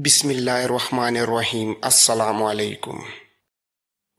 بسم اللہ الرحمن الرحیم۔ السلام علیکم۔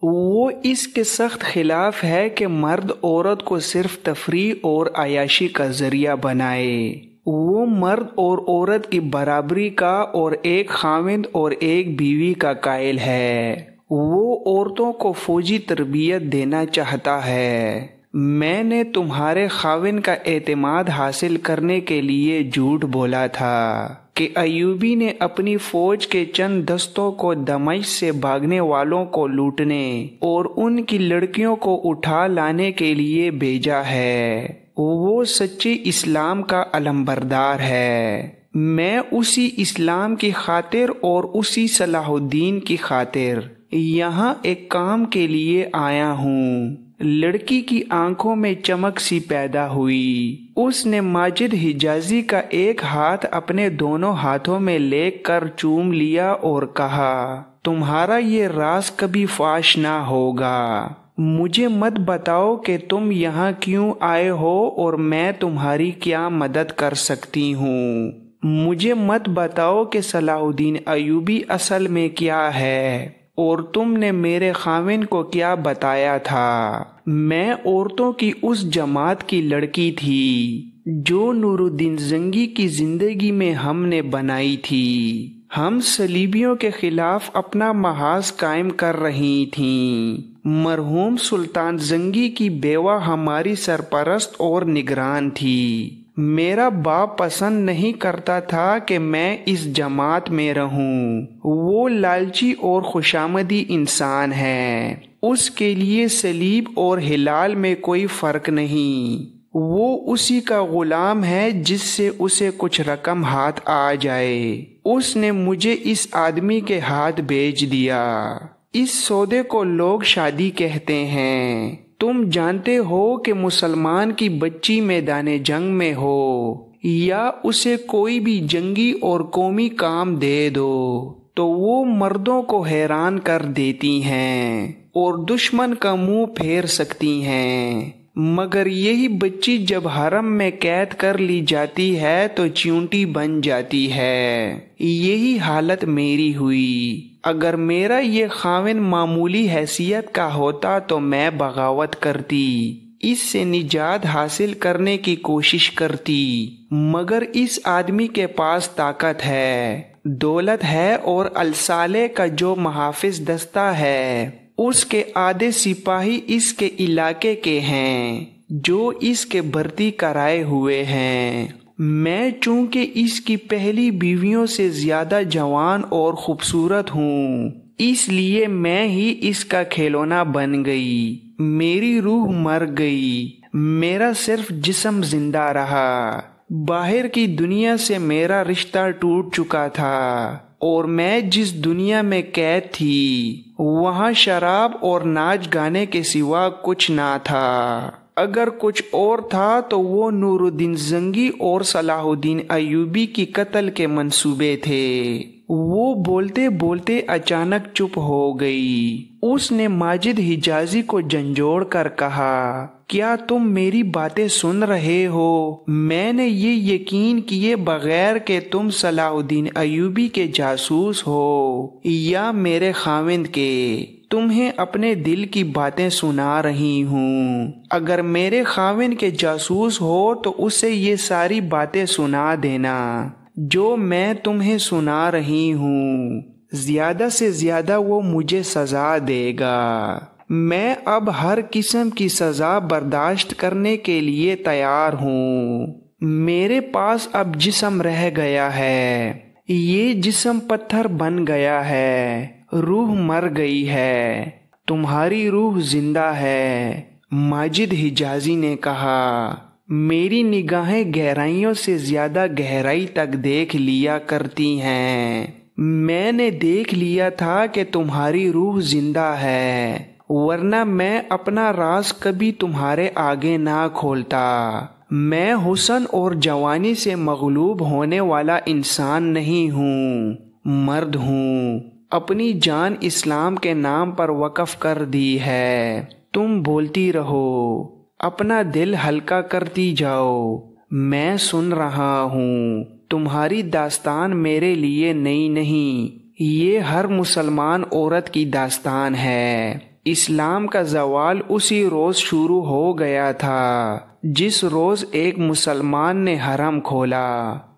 وہ اس کے سخت خلاف ہے کہ مرد عورت کو صرف تفریح اور عیاشی کا ذریعہ بنائے۔ وہ مرد اور عورت کی برابری کا اور ایک خاوند اور ایک بیوی کا قائل ہے۔ وہ عورتوں کو فوجی تربیت دینا چاہتا ہے۔ میں نے تمہارے خاوند کا اعتماد حاصل کرنے کے لیے جھوٹ بولا تھا کہ ایوبی نے اپنی فوج کے چند دستوں کو دمشق سے بھاگنے والوں کو لوٹنے اور ان کی لڑکیوں کو اٹھا لانے کے لیے بھیجا ہے۔ وہ سچے اسلام کا علمبردار ہے۔ میں اسی اسلام کی خاطر اور اسی صلاح الدین کی خاطر یہاں ایک کام کے لیے آیا ہوں۔ لڑکی کی آنکھوں میں چمک سی پیدا ہوئی۔ اس نے ماجد حجازی کا ایک ہاتھ اپنے دونوں ہاتھوں میں لے کر چوم لیا اور کہا، تمہارا یہ راز کبھی فاش نہ ہوگا۔ مجھے مت بتاؤ کہ تم یہاں کیوں آئے ہو اور میں تمہاری کیا مدد کر سکتی ہوں۔ مجھے مت بتاؤ کہ صلاح الدین ایوبی اصل میں کیا ہے اور تم نے میرے خاوند کو کیا بتایا تھا۔ میں عورتوں کی اس جماعت کی لڑکی تھی جو نور الدین زنگی کی زندگی میں ہم نے بنائی تھی۔ ہم صلیبیوں کے خلاف اپنا محاذ قائم کر رہی تھیں۔ مرحوم سلطان زنگی کی بیوہ ہماری سرپرست اور نگران تھی۔ میرا باپ پسند نہیں کرتا تھا کہ میں اس جماعت میں رہوں۔ وہ لالچی اور خوشامدی انسان ہے۔ اس کے لیے صلیب اور ہلال میں کوئی فرق نہیں۔ وہ اسی کا غلام ہے جس سے اسے کچھ رقم ہاتھ آ جائے۔ اس نے مجھے اس آدمی کے ہاتھ بھیج دیا۔ اس سودے کو لوگ شادی کہتے ہیں۔ تم جانتے ہو کہ مسلمان کی بچی میدان جنگ میں ہو یا اسے کوئی بھی جنگی اور قومی کام دے دو تو وہ مردوں کو حیران کر دیتی ہیں اور دشمن کا منہ پھیر سکتی ہیں، مگر یہی بچی جب حرم میں قید کر لی جاتی ہے تو چیونٹی بن جاتی ہے۔ یہی حالت میری ہوئی۔ اگر میرا یہ خاوند معمولی حیثیت کا ہوتا تو میں بغاوت کرتی، اس سے نجات حاصل کرنے کی کوشش کرتی، مگر اس آدمی کے پاس طاقت ہے، دولت ہے اور الصالح کا جو محافظ دستہ ہے اس کے آدھے سپاہی اس کے علاقے کے ہیں جو اس کے بھرتی کرائے ہوئے ہیں۔ میں چونکہ اس کی پہلی بیویوں سے زیادہ جوان اور خوبصورت ہوں، اس لیے میں ہی اس کا کھلونا بن گئی۔ میری روح مر گئی، میرا صرف جسم زندہ رہا۔ باہر کی دنیا سے میرا رشتہ ٹوٹ چکا تھا اور میں جس دنیا میں قید تھی وہاں شراب اور ناچ گانے کے سوا کچھ نہ تھا۔ اگر کچھ اور تھا تو وہ نور الدین زنگی اور صلاح الدین ایوبی کی قتل کے منصوبے تھے۔ وہ بولتے بولتے اچانک چپ ہو گئی۔ اس نے ماجد حجازی کو جھنجھوڑ کر کہا، کیا تم میری باتیں سن رہے ہو؟ میں نے یہ یقین کیے بغیر کہ تم صلاح الدین ایوبی کے جاسوس ہو یا میرے خاوند کے، تمہیں اپنے دل کی باتیں سنا رہی ہوں۔ اگر میرے خاوند کے جاسوس ہو تو اسے یہ ساری باتیں سنا دینا جو میں تمہیں سنا رہی ہوں۔ زیادہ سے زیادہ وہ مجھے سزا دے گا۔ میں اب ہر قسم کی سزا برداشت کرنے کے لیے تیار ہوں۔ میرے پاس اب جسم رہ گیا ہے، یہ جسم پتھر بن گیا ہے، روح مر گئی ہے، تمہاری روح زندہ ہے۔ ماجد حجازی نے کہا، میری نگاہیں گہرائیوں سے زیادہ گہرائی تک دیکھ لیا کرتی ہیں۔ میں نے دیکھ لیا تھا کہ تمہاری روح زندہ ہے، ورنہ میں اپنا راز کبھی تمہارے آگے نہ کھولتا۔ میں حسن اور جوانی سے مغلوب ہونے والا انسان نہیں ہوں، مرد ہوں۔ اپنی جان اسلام کے نام پر وقف کر دی ہے۔ تم بولتی رہو، اپنا دل ہلکا کرتی جاؤ، میں سن رہا ہوں۔ تمہاری داستان میرے لیے نئی نہیں، یہ ہر مسلمان عورت کی داستان ہے۔ اسلام کا زوال اسی روز شروع ہو گیا تھا جس روز ایک مسلمان نے حرم کھولا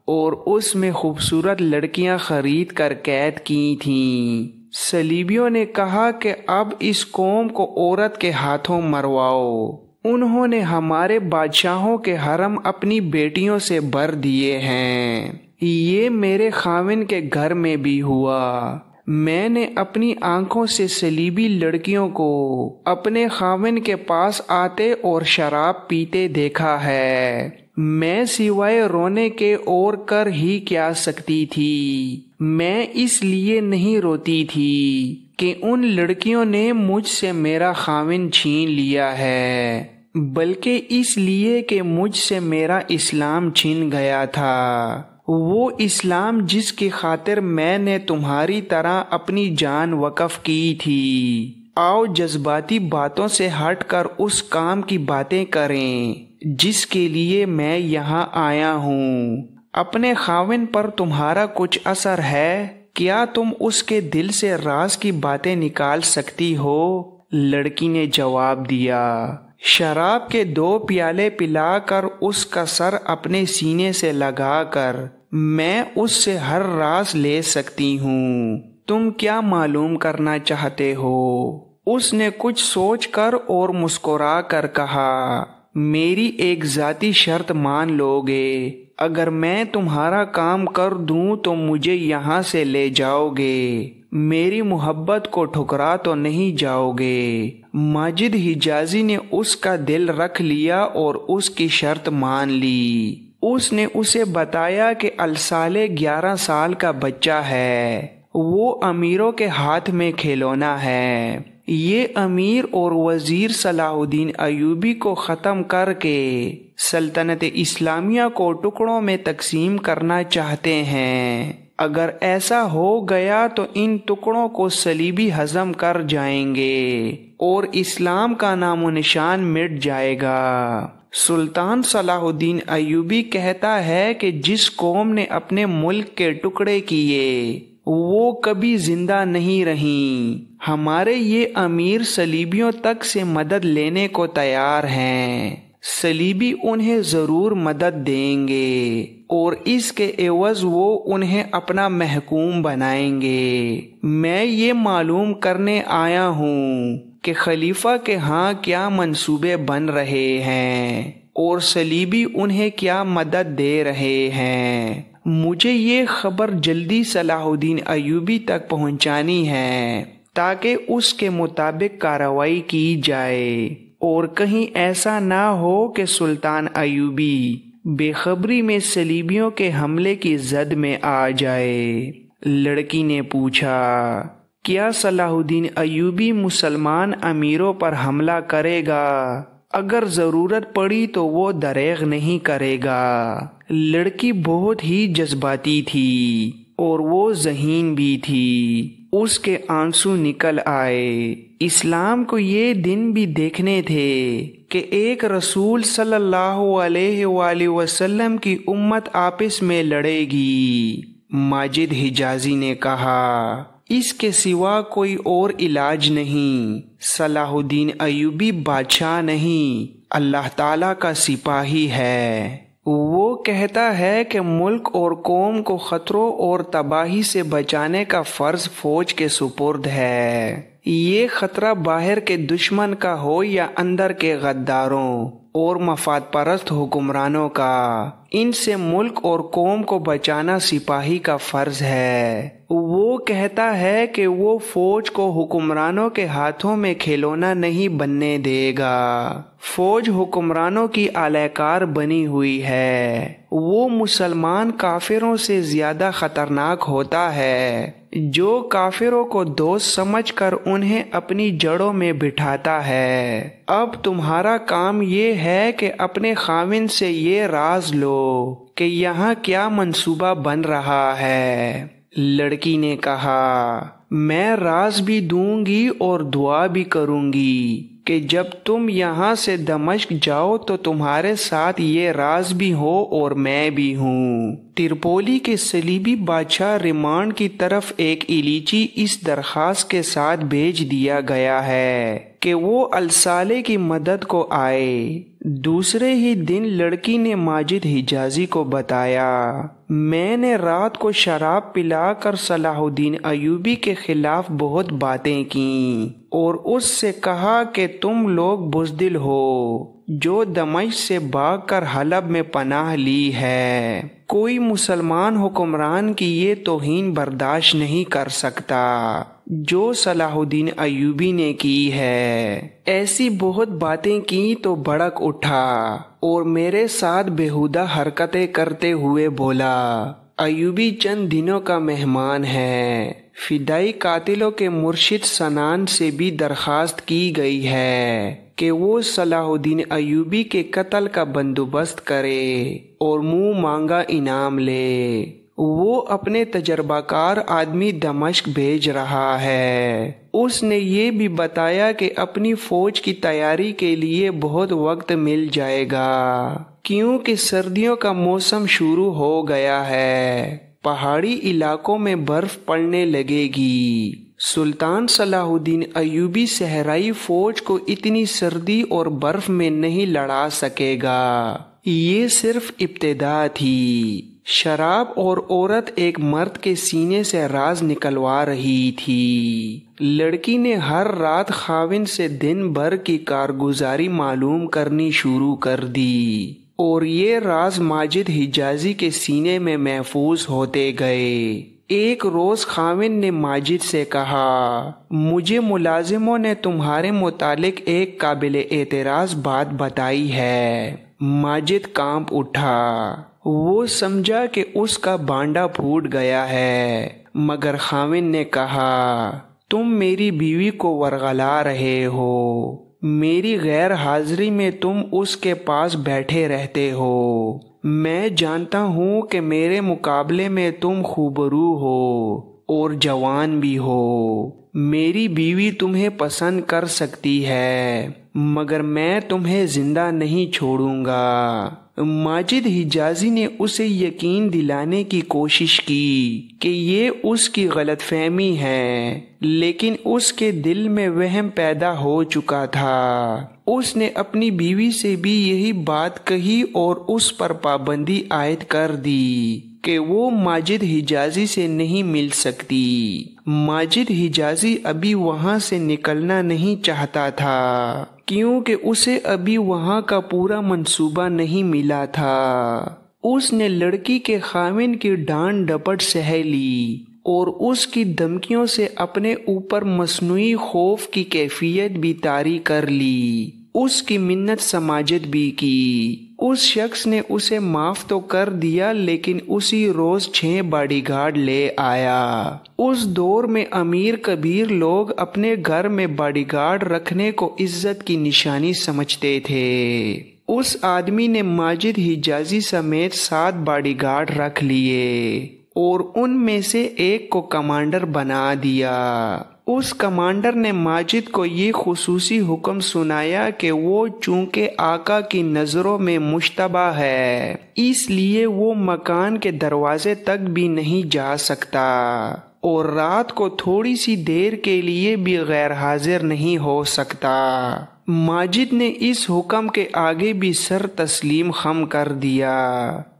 اور اس میں خوبصورت لڑکیاں خرید کر قید کی تھیں۔ صلیبیوں نے کہا کہ اب اس قوم کو عورت کے ہاتھوں مرواؤ۔ انہوں نے ہمارے بادشاہوں کے حرم اپنی بیٹیوں سے بھر دیے ہیں۔ یہ میرے خاوند کے گھر میں بھی ہوا۔ میں نے اپنی آنکھوں سے صلیبی لڑکیوں کو اپنے خاوند کے پاس آتے اور شراب پیتے دیکھا ہے۔ میں سوائے رونے کے اور کر ہی کیا سکتی تھی؟ میں اس لیے نہیں روتی تھی کہ ان لڑکیوں نے مجھ سے میرا خاوند چھین لیا ہے، بلکہ اس لیے کہ مجھ سے میرا اسلام چھن گیا تھا، وہ اسلام جس کی خاطر میں نے تمہاری طرح اپنی جان وقف کی تھی۔ آؤ جذباتی باتوں سے ہٹ کر اس کام کی باتیں کریں جس کے لیے میں یہاں آیا ہوں۔ اپنے خاوند پر تمہارا کچھ اثر ہے؟ کیا تم اس کے دل سے راز کی باتیں نکال سکتی ہو؟ لڑکی نے جواب دیا، شراب کے 2 پیالے پلا کر اس کا سر اپنے سینے سے لگا کر میں اس سے ہر راز لے سکتی ہوں۔ تم کیا معلوم کرنا چاہتے ہو؟ اس نے کچھ سوچ کر اور مسکرا کر کہا، میری ایک ذاتی شرط مان لو گے؟ اگر میں تمہارا کام کر دوں تو مجھے یہاں سے لے جاؤ گے، میری محبت کو ٹھکرا تو نہیں جاؤ گے؟ ماجد حجازی نے اس کا دل رکھ لیا اور اس کی شرط مان لی۔ اس نے اسے بتایا کہ الصالح 11 سال کا بچہ ہے، وہ امیروں کے ہاتھ میں کھلونا ہے۔ یہ امیر اور وزیر صلاح الدین ایوبی کو ختم کر کے سلطنت اسلامیہ کو ٹکڑوں میں تقسیم کرنا چاہتے ہیں۔ اگر ایسا ہو گیا تو ان ٹکڑوں کو صلیبی ہضم کر جائیں گے اور اسلام کا نام و نشان مٹ جائے گا۔ سلطان صلاح الدین ایوبی کہتا ہے کہ جس قوم نے اپنے ملک کے ٹکڑے کیے وہ کبھی زندہ نہیں رہیں۔ ہمارے یہ امیر صلیبیوں تک سے مدد لینے کو تیار ہیں، صلیبی انہیں ضرور مدد دیں گے اور اس کے عوض وہ انہیں اپنا محکوم بنائیں گے۔ میں یہ معلوم کرنے آیا ہوں کہ خلیفہ کے ہاں کیا منصوبے بن رہے ہیں اور صلیبی انہیں کیا مدد دے رہے ہیں۔ مجھے یہ خبر جلدی صلاح الدین ایوبی تک پہنچانی ہے تاکہ اس کے مطابق کارروائی کی جائے اور کہیں ایسا نہ ہو کہ سلطان ایوبی بے خبری میں صلیبیوں کے حملے کی زد میں آ جائے۔ لڑکی نے پوچھا، کیا صلاح الدین ایوبی مسلمان امیروں پر حملہ کرے گا؟ اگر ضرورت پڑی تو وہ دریغ نہیں کرے گا۔ لڑکی بہت ہی جذباتی تھی اور وہ ذہین بھی تھی، اس کے آنسو نکل آئے۔ اسلام کو یہ دن بھی دیکھنے تھے کہ ایک رسول صلی اللہ علیہ وآلہ وسلم کی امت آپس میں لڑے گی۔ ماجد حجازی نے کہا، اس کے سوا کوئی اور علاج نہیں۔ صلاح الدین ایوبی بادشاہ نہیں، اللہ تعالیٰ کا سپاہی ہے۔ وہ کہتا ہے کہ ملک اور قوم کو خطروں اور تباہی سے بچانے کا فرض فوج کے سپرد ہے۔ یہ خطرہ باہر کے دشمن کا ہو یا اندر کے غداروں اور مفاد پرست حکمرانوں کا، ان سے ملک اور قوم کو بچانا سپاہی کا فرض ہے۔ وہ کہتا ہے کہ وہ فوج کو حکمرانوں کے ہاتھوں میں کھلونا نہیں بننے دے گا۔ فوج حکمرانوں کی اہلکار بنی ہوئی ہے، وہ مسلمان کافروں سے زیادہ خطرناک ہوتا ہے، جو کافروں کو دوست سمجھ کر انہیں اپنی جڑوں میں بٹھاتا ہے۔ اب تمہارا کام یہ ہے کہ اپنے خاوند سے یہ راز لو کہ یہاں کیا منصوبہ بن رہا ہے۔ لڑکی نے کہا، میں راز بھی دوں گی اور دعا بھی کروں گی کہ جب تم یہاں سے دمشق جاؤ تو تمہارے ساتھ یہ راز بھی ہو اور میں بھی ہوں۔ ترپولی کے صلیبی بادشاہ ریمانڈ کی طرف ایک ایلیچی اس درخواست کے ساتھ بھیج دیا گیا ہے کہ وہ الصالح کی مدد کو آئے۔ دوسرے ہی دن لڑکی نے ماجد حجازی کو بتایا، میں نے رات کو شراب پلا کر صلاح الدین ایوبی کے خلاف بہت باتیں کیں اور اس سے کہا کہ تم لوگ بزدل ہو جو دمشق سے بھاگ کر حلب میں پناہ لی ہے۔ کوئی مسلمان حکمران کی یہ توہین برداشت نہیں کر سکتا جو صلاح الدین ایوبی نے کی ہے۔ ایسی بہت باتیں کی تو بھڑک اٹھا اور میرے ساتھ بےہودہ حرکتیں کرتے ہوئے بولا، ایوبی چند دنوں کا مہمان ہے۔ فدائی قاتلوں کے مرشد سنان سے بھی درخواست کی گئی ہے کہ وہ صلاح الدین ایوبی کے قتل کا بندوبست کرے اور منہ مانگا انعام لے۔ وہ اپنے تجربہ کار آدمی دمشق بھیج رہا ہے۔ اس نے یہ بھی بتایا کہ اپنی فوج کی تیاری کے لیے بہت وقت مل جائے گا کیونکہ سردیوں کا موسم شروع ہو گیا ہے، پہاڑی علاقوں میں برف پڑنے لگے گی۔ سلطان صلاح الدین ایوبی صحرائی فوج کو اتنی سردی اور برف میں نہیں لڑا سکے گا۔ یہ صرف ابتدا تھی۔ شراب اور عورت ایک مرد کے سینے سے راز نکلوا رہی تھی۔ لڑکی نے ہر رات خاوند سے دن بھر کی کارگزاری معلوم کرنی شروع کر دی اور یہ راز ماجد حجازی کے سینے میں محفوظ ہوتے گئے۔ ایک روز خاوند نے ماجد سے کہا، مجھے ملازموں نے تمہارے متعلق ایک قابل اعتراض بات بتائی ہے۔ ماجد کانپ اٹھا۔ وہ سمجھا کہ اس کا بانڈا پھوٹ گیا ہے، مگر خاوند نے کہا، تم میری بیوی کو ورغلا رہے ہو، میری غیر حاضری میں تم اس کے پاس بیٹھے رہتے ہو۔ میں جانتا ہوں کہ میرے مقابلے میں تم خوبرو ہو اور جوان بھی ہو۔ میری بیوی تمہیں پسند کر سکتی ہے مگر میں تمہیں زندہ نہیں چھوڑوں گا۔ ماجد حجازی نے اسے یقین دلانے کی کوشش کی کہ یہ اس کی غلط فہمی ہے، لیکن اس کے دل میں وہم پیدا ہو چکا تھا۔ اس نے اپنی بیوی سے بھی یہی بات کہی اور اس پر پابندی عائد کر دی کہ وہ ماجد حجازی سے نہیں مل سکتی۔ ماجد حجازی ابھی وہاں سے نکلنا نہیں چاہتا تھا کیونکہ اسے ابھی وہاں کا پورا منصوبہ نہیں ملا تھا۔ اس نے لڑکی کے خاوند کی ڈانٹ ڈپٹ سہ لی اور اس کی دھمکیوں سے اپنے اوپر مصنوعی خوف کی کیفیت بھی طاری کر لی۔ اس کی منت سماجت بھی کی۔ اس شخص نے اسے معاف تو کر دیا لیکن اسی روز 6 باڈی گارڈ لے آیا۔ اس دور میں امیر کبیر لوگ اپنے گھر میں باڈی گارڈ رکھنے کو عزت کی نشانی سمجھتے تھے۔ اس آدمی نے ماجد حجازی سمیت 7 باڈی گارڈ رکھ لیے اور ان میں سے ایک کو کمانڈر بنا دیا۔ اس کمانڈر نے ماجد کو یہ خصوصی حکم سنایا کہ وہ چونکہ آقا کی نظروں میں مشتبہ ہے اس لیے وہ مکان کے دروازے تک بھی نہیں جا سکتا اور رات کو تھوڑی سی دیر کے لیے بھی غیر حاضر نہیں ہو سکتا۔ ماجد نے اس حکم کے آگے بھی سر تسلیم خم کر دیا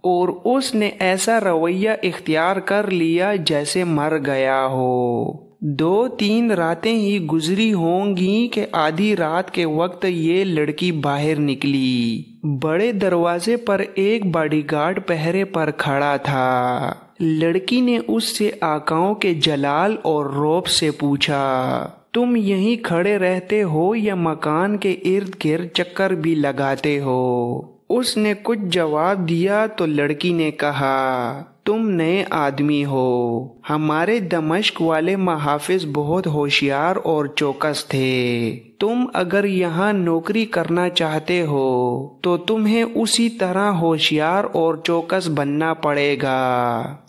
اور اس نے ایسا رویہ اختیار کر لیا جیسے مر گیا ہو۔ 2-3 راتیں ہی گزری ہوں گی کہ آدھی رات کے وقت یہ لڑکی باہر نکلی۔ بڑے دروازے پر ایک باڈی گارڈ پہرے پر کھڑا تھا۔ لڑکی نے اس سے آقاؤں کے جلال اور رعب سے پوچھا، تم یہیں کھڑے رہتے ہو یا مکان کے ارد گرد چکر بھی لگاتے ہو؟ اس نے کچھ جواب دیا تو لڑکی نے کہا، تم نئے آدمی ہو، ہمارے دمشق والے محافظ بہت ہوشیار اور چوکس تھے، تم اگر یہاں نوکری کرنا چاہتے ہو تو تمہیں اسی طرح ہوشیار اور چوکس بننا پڑے گا۔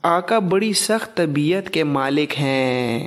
آقا بڑی سخت طبیعت کے مالک ہیں،